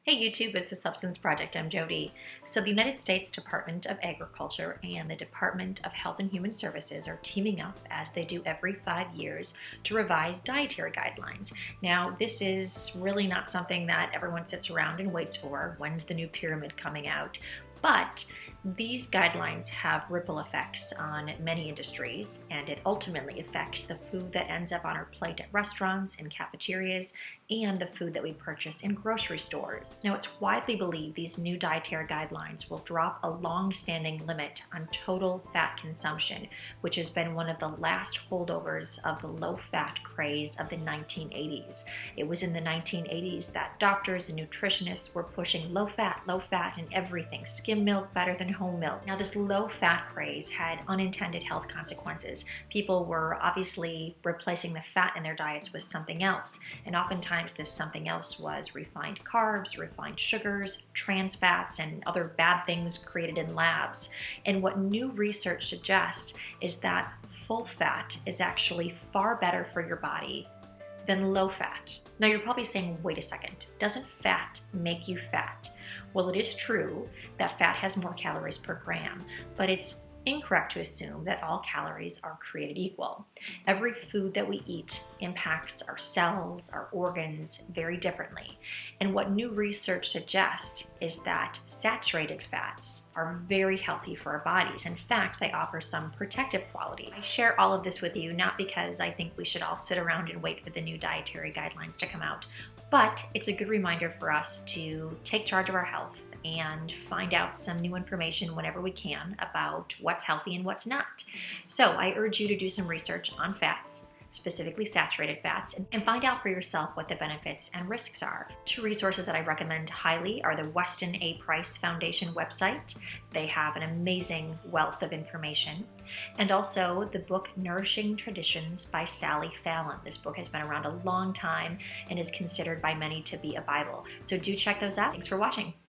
Hey YouTube, it's the Substance Project. I'm Jody. So the United States Department of Agriculture and the Department of Health and Human Services are teaming up, as they do every 5 years, to revise dietary guidelines. Now, this is really not something that everyone sits around and waits for. When's the new pyramid coming out? But these guidelines have ripple effects on many industries, and it ultimately affects the food that ends up on our plate at restaurants and cafeterias, and the food that we purchase in grocery stores. Now, it's widely believed these new dietary guidelines will drop a long-standing limit on total fat consumption, which has been one of the last holdovers of the low-fat craze of the 1980s. It was in the 1980s that doctors and nutritionists were pushing low fat in everything. Skim milk better than whole milk. Now, this low-fat craze had unintended health consequences. People were obviously replacing the fat in their diets with something else, and oftentimes this something else was refined carbs, refined sugars, trans fats, and other bad things created in labs. And what new research suggests is that full fat is actually far better for your body than low fat. Now, you're probably saying, wait a second, doesn't fat make you fat? Well, it is true that fat has more calories per gram, but it's incorrect to assume that all calories are created equal. Every food that we eat impacts our cells, our organs very differently. And what new research suggests is that saturated fats are very healthy for our bodies. In fact, they offer some protective qualities. I share all of this with you not because I think we should all sit around and wait for the new dietary guidelines to come out, but it's a good reminder for us to take charge of our health and find out some new information whenever we can about what's healthy and what's not. So I urge you to do some research on fats, specifically saturated fats, and find out for yourself what the benefits and risks are. Two resources that I recommend highly are the Weston A. Price Foundation website. They have an amazing wealth of information. And also the book Nourishing Traditions by Sally Fallon. This book has been around a long time and is considered by many to be a Bible. So do check those out. Thanks for watching.